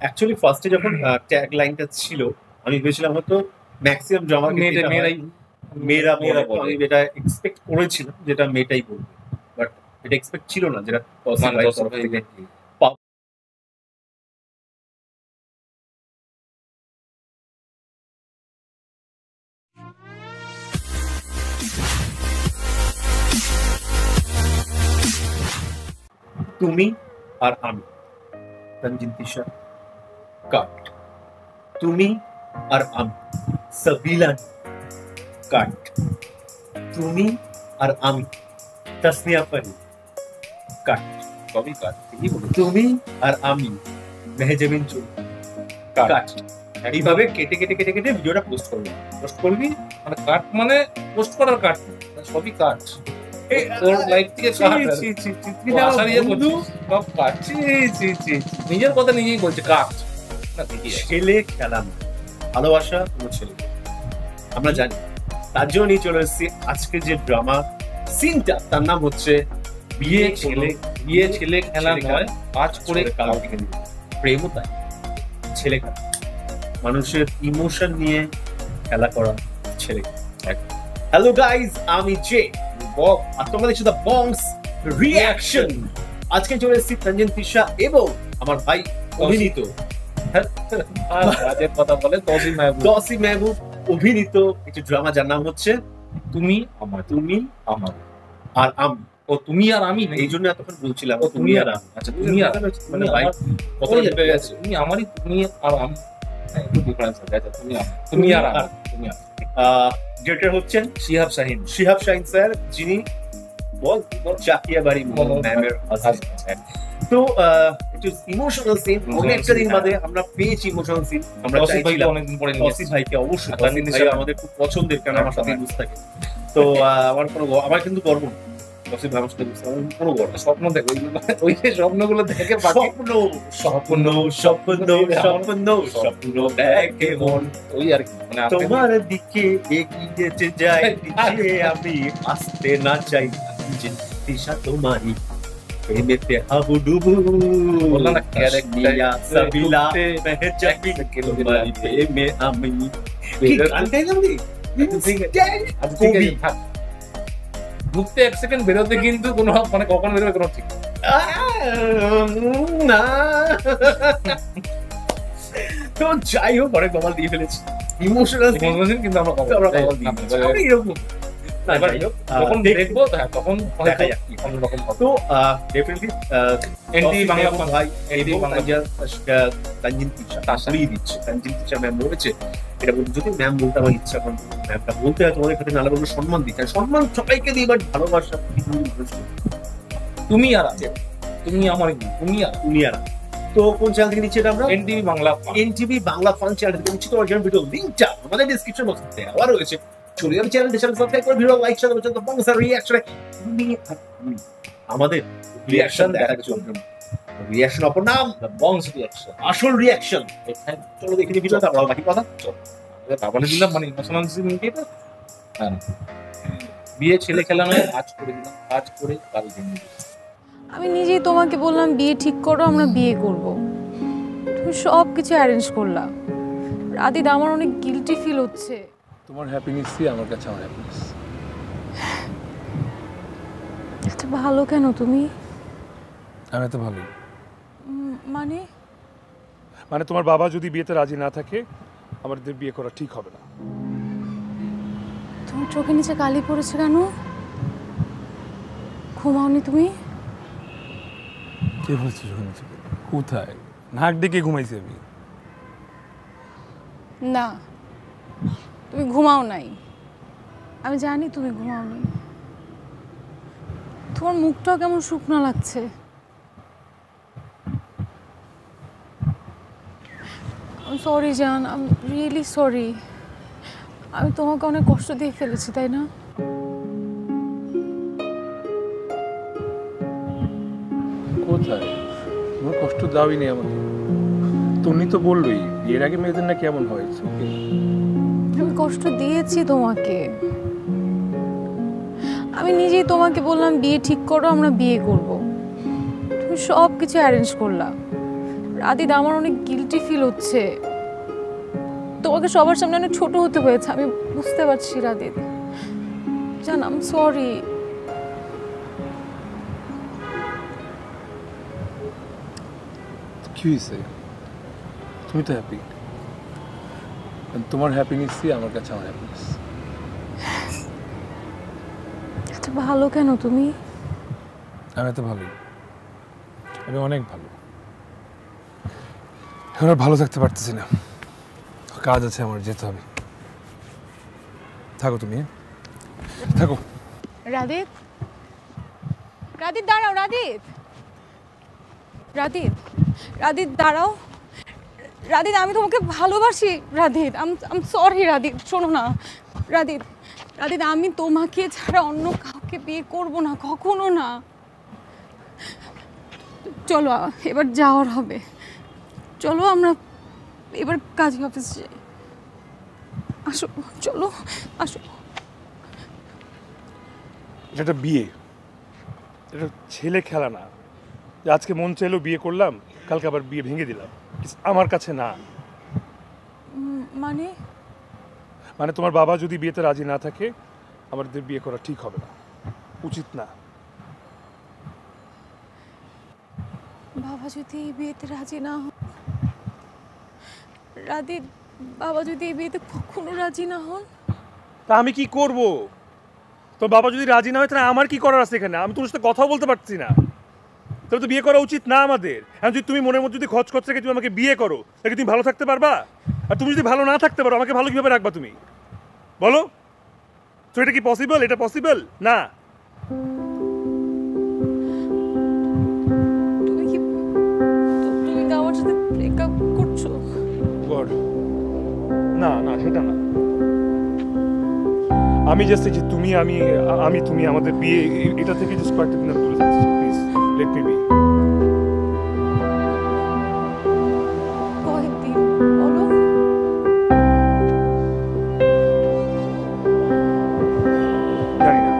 Actually ফার্স্টে যখন tag লাইনটা ছিল আমি ভেবেছিলাম হয়তো ম্যাক্সিমাম ড্রামা মেয়েরা বলে, আমি যেটা এক্সপেক্ট করেছিলাম যেটা মেয়েটাই বলবে, বাট এটা এক্সপেক্ট ছিল না যেটা তুমি আর আমি, তঞ্জিন তিশা কাট। তুমি আর আমি, সাবিলা কাট। তুমি আর আমি, তাসনিয়া পারি কাট। সবই কাট। তুমি আর আমি, মেহজাবিন চুল কাট। এইভাবে কেটে কেটে কেটে কেটে ভিডিওটা পোস্ট করবি। পোস্ট করবি মানে কাট, মানে পোস্ট করার কাট, সবই কাট। তোর লাইফ থেকে নিজের কথা নিজেই বলছে কাট। ছেলে খেলা ভালোবাসা কোনো ছেলে আমরা জানি, তার জন্য নিয়ে চলে এসেছি আজকে যে ড্রামা সিনটা, তার নাম হচ্ছে বিয়ে ছেলে। বিয়ে ছেলে খেলা নয়, কাজ করে কালো থেকে নিবে। প্রেমও তাই, ছেলে খেলা, মানুষের ইমোশন নিয়ে খেলা করা ছেলে। হ্যালো গাইজ, আমি জে বব আর তোমাদের সাথে বংস রিঅ্যাকশন। আজকে চলে এসেছি তঞ্জিন তিশা এবং আমার ভাই অভিনীত কথা বলে দসি মেহবুব অভিনীত একটি ড্রামা যার নাম হচ্ছে তুমি আমার। তুমি আমার আর আমি। ও তুমি আর আমি, এই জন্য এতক্ষণ বলছিলাম ও তুমি আর আমি। আচ্ছা তুমি আর মানে ভাই কত লেগে গেছে, তুমি আমারই, তুমি আর আমি, একটু ডিফারেন্স আছে। আচ্ছা তুমি আর আমি, তুমি আর ডিরেক্টর হচ্ছেন শিহাব শাহিন স্যার, যিনি চাকিয়া বাড়ি ম্যামের হাজবেন্ড। তো একটু ইমোশনাল সিন, অনেকটা দিন বাদে আমরা পেয়েছি ইমোশনাল সিন। আমরা চাইছিলাম অনেকদিন পরে তসি ভাইকে, অবশ্যই তসি ভাই আমাদের খুব পছন্দের, কারণ আমার সাথে বুঝ থাকে। তো আমার কিন্তু গর্ব তসি ভাই আমার সাথে বুঝতে কোনো গর্ব। স্বপ্ন দেখো, ওই যে স্বপ্নগুলো দেখে স্বপ্ন স্বপ্ন স্বপ্ন স্বপ্ন স্বপ্ন দেখে মন, ওই আর কি। মানে তোমার দিকে এগিয়ে যাই, আমি আসতে না চাই, তিশা তোমারই প্রেমেতে হাবুডুবু। বললাম না ক্যারেক্টার সাবিলা মেহজাবিন তোমারই প্রেমে আমি। কি গান গাইলাম রে? ঢুকতে 1 সেকেন্ড, বেরোতে কিন্তু কোনো মানে কখন বেরোবে কোনো ঠিক না। তো যাই হোক, অনেক কমাল দিয়ে ফেলেছি, ইমোশনাল কিন্তু আমরা কমাল দিই এরকম। তখন দেখবো, তখন দেখা যাক কি অন্যরকম। তো ডেফিনেটলি এনটিভি বাংলা ভাই, এনটিভি বাংলা তঞ্জিন তিশা তাড়িয়ে দিচ্ছে। তঞ্জিন তিশা ম্যাম বলেছে, এটা যদি ম্যাম বলতে আমার ইচ্ছা করে, ম্যামটা বলতে হয় তোমাদের কাছে নালে বলবো সম্মান দিতে। সম্মান সবাইকে দিই, বাট ভালোবাসা তুমি আর আছে, তুমি আমার, তুমি আর তুমি আর। তো কোন চ্যানেল থেকে নিচ্ছি এটা আমরা? এনটিভি বাংলা ফান চ্যানেল থেকে নিচ্ছি। তোমার জন্য ভিডিও লিঙ্কটা আমাদের ডেসক্রিপশন বক্সে দেওয়া রয়েছে। চলে যাবে চ্যানেলটি, সাবস্ক্রাইব করে ভিডিও লাইক শেয়ার করতে বংস রিঅ্যাকশন। আমাদের রিঅ্যাকশন দেখার জন্য রিঅ্যাকশন অপর নাম বংস রিঅ্যাকশন, আসল রিঅ্যাকশন। চলো দেখে নিই ভিডিওটা, আমরা বাকি কথা চলো তারপরে দিলাম। মানে ইমোশনাল সিন দিয়ে তো বিয়ে ছেলে খেলা নয়, কাজ করে দিলাম, কাজ করে কাল ভেঙে দিলাম। আমি নিজেই তোমাকে বললাম বিয়ে ঠিক করো, আমরা বিয়ে করব। তুমি সব কিছু অ্যারেঞ্জ করলা। রাদিদ, আমার অনেক গিল্টি ফিল হচ্ছে। তোমার হ্যাপিনেসই আমার কাছে আমার হ্যাপিনেস। এত ভালো কেন তুমি? আমি তো ভালো। মানে মানে তোমার বাবা যদি বিয়েতে রাজি না থাকে, আমাদের বিয়ে করা ঠিক হবে না। তোমার চোখের নিচে কালি পড়েছে কেন? ঘুমাওনি তুমি? কে বলছে চোখের নিচে? কোথায়? নাক ডেকে ঘুমাইছি আমি। না, তুমি ঘুমাও নাই, আমি জানি তুমি ঘুমাওনি। তোমার মুখটাও কেমন শুকনো লাগছে। সরি জান, আই এম রিয়েলি সরি। আমি তোমাকে অনেক কষ্ট দিয়ে ফেলেছি, তাই না? কোথায়? তোমার কষ্ট দাওই নেই আমাকে। তুমি তো বললোই বিয়ের আগে মেয়েদের না কেমন হয়। আমি কষ্ট দিয়েছি তোমাকে। আমি নিজেই তোমাকে বললাম বিয়ে ঠিক করো, আমরা বিয়ে করব। তুমি সব কিছু অ্যারেঞ্জ করলা। রাদিদ আমার অনেক গিল্টি ফিল হচ্ছে, তোমাকে সবার সামনে অনেক ছোট হতে হয়েছে, আমি বুঝতে পারছি রাদিদ। জান আই এম সরি। কি হয়েছে? তুমি তো হ্যাপি, তোমার হ্যাপিনেসই আমার কাছে আমার হ্যাপিনেস। এত ভালো কেন তুমি? আমি তো ভালোই, আমি অনেক ভালো। এখন আর ভালো থাকতে পারতেছি না, কাজ আছে আমার, যেতে হবে। থাকো তুমি, থাকো। রাদিদ, রাদিদ দাঁড়াও, রাদিদ, রাদিদ, রাদিদ দাঁড়াও। রাদিদ আমি তোমাকে ভালোবাসি রাদিদ, আম সরি রাদিদ, শোনো না রাদিদ, রাদিদ আমি তোমাকে ছাড়া অন্য কাউকে বিয়ে করব না, কখনো না। চলো এবার যাওয়ার হবে, চলো আমরা এবার কাজী অফিস যাই। আসো, চলো আসো। এটা একটা বিয়ে, এটা ছেলে খেলা না যে আজকে মন চাইলো বিয়ে করলাম, কালকে আবার বিয়ে ভেঙে দিলাম। আমার কাছে না। মানে মানে তোমার বাবা যদি বিয়েতে রাজি না থাকে, আমাদের বিয়ে করা ঠিক হবে না, উচিত না। বাবা যদি এই বিয়েতে রাজি না হন, রাদিদ বাবা যদি এই বিয়েতে কখনো রাজি না হন, তা আমি কি করব? তোর বাবা যদি রাজি না হয় তাহলে আমার কি করার আছে এখানে? আমি তোর সাথে কথা বলতে পারছি না, তাহলে তো বিয়ে করা উচিত না আমাদের। এখন যদি তুমি মনের মধ্যে যদি খচ থেকে তুমি আমাকে বিয়ে করো, তাহলে তুমি ভালো থাকতে পারবা? আর তুমি যদি ভালো না থাকতে পারো, আমাকে ভালো কিভাবে রাখবা তুমি বলো? তো এটা কি পসিবল? এটা পসিবল না। তুমি কি তুমি তো আমার সাথে ব্রেকআপ করছো? না না, সেটা না। আমি জাস্ট যে তুমি আমি তুমি আমাদের বিয়ে, এটা থেকে জাস্ট কয়েকটা দিন দূরে যাচ্ছি। Please let me be. কয়েকদিন বলো। জানি না,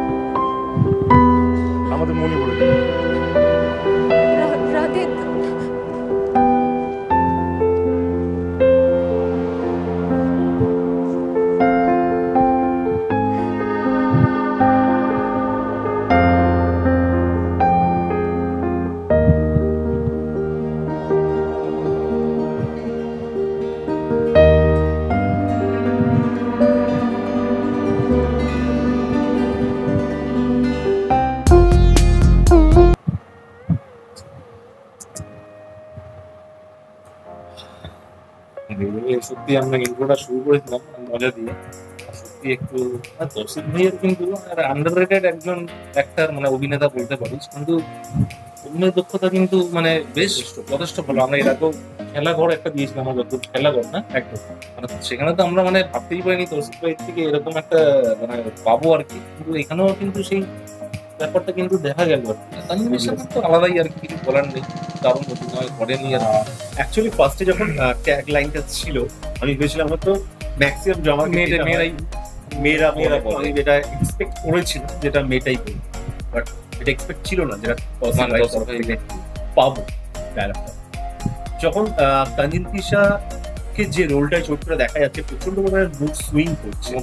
আমাদের মনে পড়ে যাবে। রাদিদ সত্যি আমরা ইন্ট্রোটা শুরু করেছিলাম মজা দিয়ে, সত্যি একটু তৌসিফ ভাইয়ের কিন্তু আন্ডাররেটেড একজন অ্যাক্টর, মানে অভিনেতা বলতে পারিস, কিন্তু অভিনয় দক্ষতা কিন্তু মানে বেশ যথেষ্ট ভালো। আমরা এর আগেও খেলাঘর একটা দিয়েছিলাম, আমরা যত খেলাঘর না একদম, মানে সেখানে তো আমরা মানে ভাবতেই পারিনি তৌসিফ ভাইয়ের থেকে এরকম একটা মানে পাবো আর কি, কিন্তু এখানেও কিন্তু সেই ব্যাপারটা কিন্তু দেখা গেল আর কি। তানভীরের সাথে তো আলাদাই আর কি, কিছু বলার নেই, দারুণ অভিনয় করেনি। আর অ্যাকচুয়ালি ফার্স্টে যখন ট্যাগ লাইনটা ছিল, আমি ভেবেছিলাম হয়তো ম্যাক্সিমাম জমা মেয়েরাই মেয়েরা বলে, আমি যেটা এক্সপেক্ট করেছিলাম যেটা মেয়েটাই বলি, বাট এটা এক্সপেক্ট ছিল না যেটা পাবো ডায়লগটা। যখন কাঞ্জিন তিশাকে যে রোলটায় চরিত্রটা দেখা যাচ্ছে, প্রচন্ড পরিমাণে মুড সুইং করছে,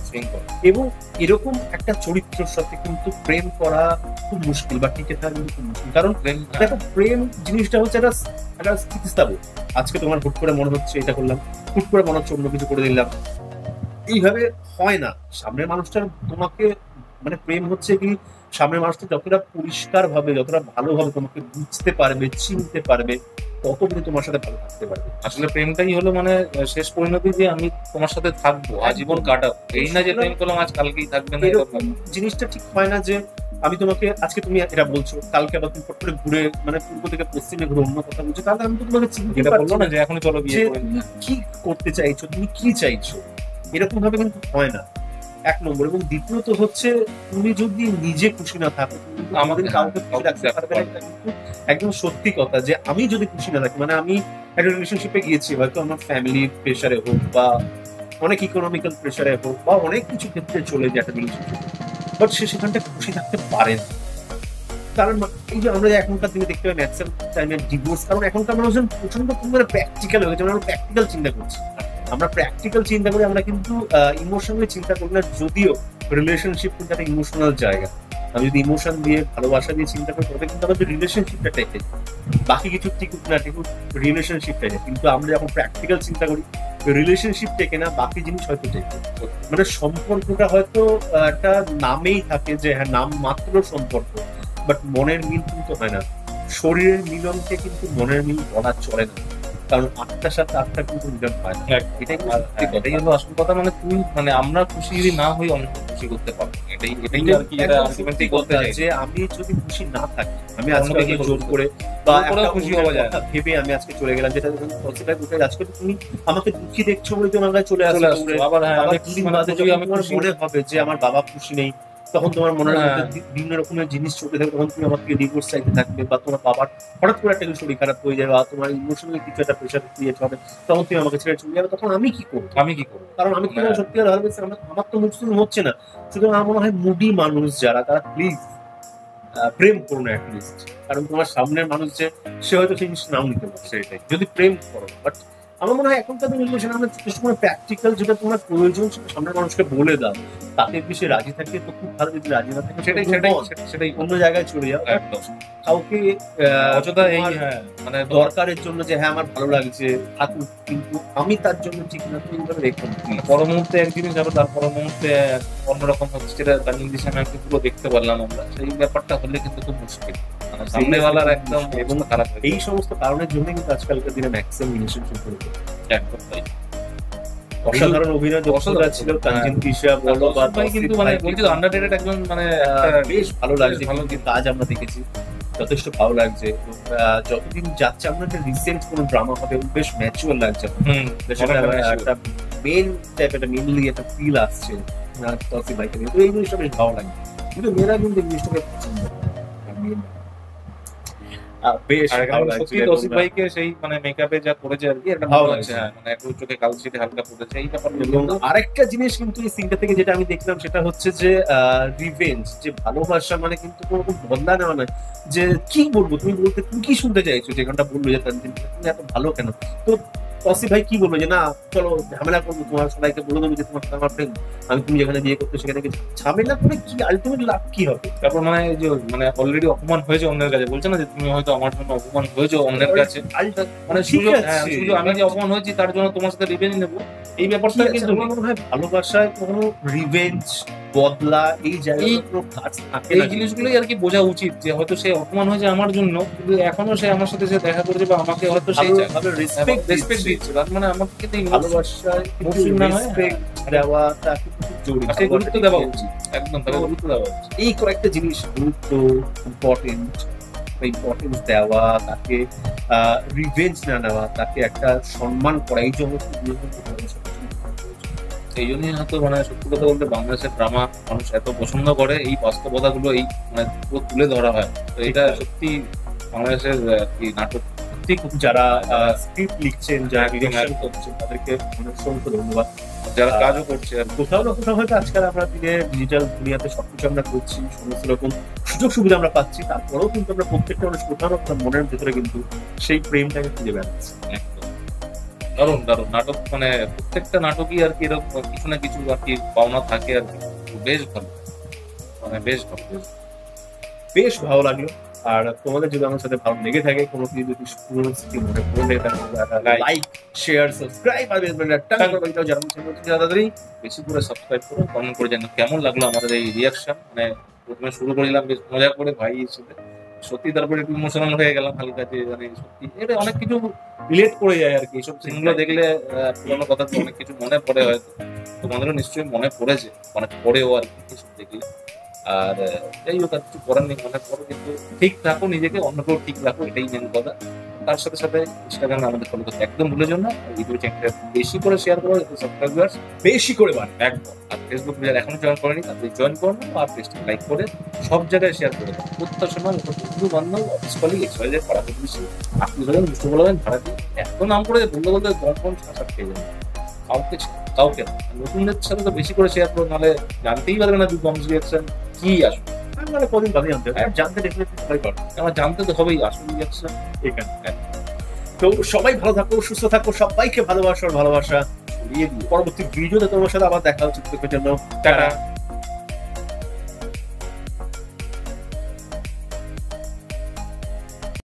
এবং এরকম একটা চরিত্রের সাথে কিন্তু প্রেম করা খুব মুশকিল, বা টিকে থাকা কিন্তু খুব মুশকিল। কারণ দেখো, প্রেম জিনিসটা হচ্ছে একটা স্থিতিস্থাপক। আজকে তোমার হুট করে মনে হচ্ছে এটা করলাম, হুট করে মনে হচ্ছে অন্য কিছু করে দিলাম, এইভাবে হয় না। সামনের মানুষটার তোমাকে মানে প্রেম হচ্ছে কি, সামনের মানুষটা যতটা পরিষ্কার ভাবে, যতটা ভালোভাবে তোমাকে বুঝতে পারবে, চিনতে পারবে, তত কিন্তু তোমার সাথে ভালো থাকতে পারবে। আসলে প্রেমটাই হলো মানে শেষ পরিণতি, যে আমি তোমার সাথে থাকবো, আজীবন কাটাবো। এই না যে প্রেম করলাম আজ কালকেই থাকবে না, এরকম জিনিসটা ঠিক হয় না যে আমি তোমাকে আজকে তুমি এটা বলছো, কালকে আবার তুমি ফট করে ঘুরে মানে পূর্ব থেকে পশ্চিমে ঘুরে অন্য কথা বলছো, তাহলে আমি তো তোমাকে চিনতে যেটা পারছি বললো না না যে এখনই চলো বিয়ে যে করে তুমি কি করতে চাইছো, তুমি কি চাইছো, এরকম ভাবে কিন্তু হয় না, এক নম্বর। এবং দ্বিতীয়ত হচ্ছে, তুমি যদি নিজে খুশি না থাকো, আমাদের কাউকে খুশি রাখতে পারবে না, এটা কিন্তু একদম সত্যি কথা। যে আমি যদি খুশি না থাকি, মানে আমি একটা রিলেশনশিপে গিয়েছি, হয়তো আমার ফ্যামিলি প্রেশারে হোক, বা অনেক ইকোনমিক্যাল প্রেশারে হোক, বা অনেক কিছু ক্ষেত্রে চলে যায় একটা রিলেশনশিপ, বাট সে সেখানটা খুশি থাকতে পারে না। কারণ এই যে আমরা এখনকার দিনে দেখতে পাই ম্যাক্সিমাম টাইমে ডিভোর্স, কারণ এখনকার মানুষজন প্রচন্ড পরিমাণে প্র্যাকটিক্যাল হয়ে গেছে, আমরা প্র্যাকটিক্যাল চিন্তা করছি। আমরা প্র্যাকটিক্যাল চিন্তা করি, আমরা কিন্তু ইমোশনালি চিন্তা করি না, যদিও রিলেশনশিপ কিন্তু একটা ইমোশনাল জায়গা। আমি যদি ইমোশন দিয়ে ভালোবাসা দিয়ে চিন্তা করি তবে কিন্তু আমাদের রিলেশনশিপটা টেকে, বাকি কিছু টিকুক না টিকুক রিলেশনশিপটা টেকে। কিন্তু আমরা যখন প্র্যাকটিক্যাল চিন্তা করি রিলেশনশিপ টেকে না, বাকি জিনিস হয়তো টেকে। মানে সম্পর্কটা হয়তো একটা নামেই থাকে যে হ্যাঁ নাম মাত্র সম্পর্ক, বাট মনের মিল কিন্তু হয় না। শরীরের মিলনকে কিন্তু মনের মিল বলা চলে না, কারণ আত্মার সাথে আত্মা কিন্তু মিলন হয় না। এটাই হলো আসল কথা। মানে তুই মানে আমরা খুশি যদি না হই অন্যকে খুশি করতে পারবো, এটাই আর কি এটা আলটিমেটলি করতে চাই যে আমি যদি খুশি না থাকি, আমি আজকে জোর করে বা খুশি হওয়া যায় না ভেবে আমি আজকে চলে গেলাম, যেটা আজকে তুমি আমাকে দুঃখী দেখছো বলে তোমার কাছে চলে আসলে আবার তোমার মনে হবে যে আমার বাবা খুশি নেই, তখন তোমার মনের মধ্যে বিভিন্ন রকমের জিনিস চলতে থাকবে, তখন তুমি আমাকে ডিভোর্স চাইতে থাকবে, বা তোমার বাবার হঠাৎ করে একটা শরীর খারাপ হয়ে যাবে, বা তোমার ইমোশনালি কিছু একটা প্রেশার ক্রিয়েট হবে, তখন তুমি আমাকে ছেড়ে চলে যাবে। তখন আমি কি করবো? কারণ আমি তোমার সত্যি ভালোবেসে আমার তো মুসলিম হচ্ছে না। সুতরাং আমার মনে হয় মুডি মানুষ যারা, তারা প্লিজ প্রেম করো না অ্যাটলিস্ট, কারণ তোমার সামনের মানুষ যে সে হয়তো সেই জিনিস নাও নিতে পারছে, এটাই যদি প্রেম করো। বাট আমার মনে হয় এখনকার রিলেশন আমরা যথেষ্ট প্র্যাকটিক্যাল, যেটা তোমার প্রয়োজন সেটা সামনের মানুষকে বলে দাও, তাতে বেশি রাজি থাকে তো খুব ভালো, যদি রাজি না থাকে সেটাই অন্য জায়গায় চলে যাও। কাউকে অযথা এই মানে দরকারের জন্য যে হ্যাঁ আমার ভালো লাগছে থাকুক, কিন্তু আমি তার জন্য ঠিক না, তুমি এইভাবে রেখো। পর মুহূর্তে এক জিনিস যাবে, তার পর মুহূর্তে অন্যরকম হচ্ছে, যেটা ইংলিশে আমি পুরো দেখতে পারলাম আমরা। সেই ব্যাপারটা হলে কিন্তু খুব মুশকিল, সামনেওয়ালার একদম এবং খারাপ। এই সমস্ত কারণের জন্য কিন্তু আজকালকার দিনে ম্যাক্সিমাম রিলেশনশিপ হয়ে যায়। একদম তাই। অসাধারণ অভিনয় দক্ষতা ছিল কাঞ্চন কিশা বলো বা কিন্তু মানে বলছি তো আন্ডাররেটেড একজন, মানে বেশ ভালো লাগছে, ভালো কাজ আমরা দেখেছি, যথেষ্ট ভালো লাগছে। যতদিন যাচ্ছে আমরা একটা রিসেন্ট কোনো ড্রামা হবে বেশ ম্যাচুয়ার লাগছে, একটা মেন টাইপ একটা মেনলি একটা ফিল আসছে তসি ভাইকে নিয়ে, তো এই জিনিসটা বেশ ভালো লাগে। কিন্তু মেয়েরা কিন্তু এই জিনিসটাকে পছন্দ করে, বেশ ভালো লাগছে তসি ভাইকে সেই মানে মেকআপে যা করেছে আর কি, একটা ভালো লাগছে। হ্যাঁ মানে একটু চোখে কালো ছিটে হালকা পড়েছে এই ব্যাপার। এবং আরেকটা জিনিস কিন্তু এই সিনটা থেকে যেটা আমি দেখলাম সেটা হচ্ছে যে রিভেঞ্জ, যে ভালোবাসা মানে কিন্তু কোনো বদলা নেওয়া নয়। যে কি বলবো, তুমি বলতে তুমি কি শুনতে চাইছো, যে ঘন্টা বললো যে তুমি এত ভালো কেন, তো তসি ভাই কি বলবো যে না চলো ঝামেলা করবো, তোমার সবাইকে বলে দেবো যে তোমার আমার ফ্রেন্ড, আমি তুমি যেখানে বিয়ে করতে সেখানে ঝামেলা করে কি আলটিমেট লাভ কি হবে? তারপর মানে যে মানে অলরেডি অপমান হয়েছে অন্যের কাছে, বলছে না যে তুমি হয়তো আমার জন্য অপমান হয়েছো অন্যের কাছে, মানে শুধু আমি যে অপমান হয়েছি তার জন্য তোমার সাথে রিভেঞ্জ নেবো, এই ব্যাপারটা কিন্তু মনে হয় ভালোবাসায় কোনো রিভেঞ্জ বদলা এই জায়গাগুলো কাজ থাকে, এই জিনিসগুলোই আর কি বোঝা উচিত। যে হয়তো সে অপমান হয়েছে আমার জন্য, কিন্তু এখনো সে আমার সাথে যে দেখা করেছে বা আমাকে হয়তো সেই রেসপেক্ট দিচ্ছে, তার মানে আমাকে কিন্তু ভালোবাসায় রেসপেক্ট দেওয়া তাকে তাকে গুরুত্ব দেওয়া উচিত, একদম তাকে গুরুত্ব দেওয়া উচিত। এই কয়েকটা জিনিস গুরুত্ব, ইম্পর্টেন্স দেওয়া, তাকে রিভেঞ্জ না নেওয়া, তাকে একটা সম্মান করা, এই জন্য সেই জন্যই হয়তো মানে সত্যি কথা বলতে বাংলাদেশের ড্রামা মানুষ এত পছন্দ করে, এই বাস্তবতাগুলো এই মানে পুরো তুলে ধরা হয়। তো এটা সত্যি বাংলাদেশের কি নাটক সত্যি খুব, যারা স্ক্রিপ্ট লিখছেন, যারা ডিরেকশন করছেন তাদেরকে অসংখ্য ধন্যবাদ, যারা কাজও করছে। আর কোথাও না কোথাও হয়তো আজকাল আমরা দিনে ডিজিটাল দুনিয়াতে সবকিছু আমরা করছি, সমস্ত রকম সুযোগ সুবিধা আমরা পাচ্ছি, তারপরেও কিন্তু আমরা প্রত্যেকটা মানুষ কোথাও না কোথাও মনের ভেতরে কিন্তু সেই প্রেমটাকে খুঁজে বেড়াচ্ছি। দারুণ দারুণ নাটক, মানে প্রত্যেকটা নাটকই আর কি এরকম কিছু না কিছু আর কি পাওনা থাকে আর কি। বেশ ভালো, মানে বেশ ভালো, বেশ ভালো লাগলো। আর তোমাদের যদি আমার সাথে ভালো লেগে থাকে, কোনো কিছু যদি পুরো স্মৃতি মনে পড়ে থাকে, লাইক শেয়ার সাবস্ক্রাইব আর তাড়াতাড়ি বেশি করে সাবস্ক্রাইব করো, কমেন্ট করে জানো কেমন লাগলো আমাদের এই রিয়াকশন। মানে প্রথমে শুরু করিলাম বেশ মজা করে ভাই হিসেবে, সত্যি তারপরে একটু ইমোশনাল হয়ে গেলাম হালকা, যে মানে সত্যি এটা অনেক কিছু রিলেট করে যায় আর কি। এইসব সিনগুলো দেখলে পুরোনো কথা তো অনেক কিছু মনে পড়ে, হয়তো তোমাদেরও নিশ্চয়ই মনে পড়েছে, অনেক পরেও আর কি এসব দেখলে। আর যাই হোক আর কিছু করার নেই, মনে করো কিন্তু ঠিক রাখো নিজেকে, অন্যকেও ঠিক রাখো, এটাই মেন কথা। তার সাথে সাথে ইনস্টাগ্রামে আমাদের ফলো করতে একদম ভুলে যাও না, ভিডিও চ্যানেলটা বেশি করে শেয়ার করো, সাবস্ক্রাইবার্স বেশি করে বাড়ে একদম। আর ফেসবুক পেজ এখনো জয়েন করেনি, তাদের জয়েন করো আর পেজটা লাইক করে সব জায়গায় শেয়ার করে দাও। প্রত্যেক বন্ধু বান্ধব, অফিস কলিগ, এক্সওয়াইজেড, পাড়া প্রতিবেশী, আত্মীয় স্বজন, দুষ্ট বলবেন, ভাড়াটি এত নাম করে বলতে বলতে কম শাসক পেয়ে যাবে। কাউকে নতুনদের সাথে তো বেশি করে শেয়ার করো, নাহলে জানতেই পারবে না যে বংশ রিয়াকশন কি আসবে। মানে কদিন বাদে জানতে হবে, জানতে ডেফিনেটলি সবাই পারবে। আমার জানতে তো হবেই আসল রিয়াকশন এখানে তো সবাই ভালো থাকো, সুস্থ থাকো, সবাইকে ভালোবাসার ভালোবাসা। পরবর্তী ভিডিওতে তোমার সাথে আবার দেখা হচ্ছে, জন্য টাটা।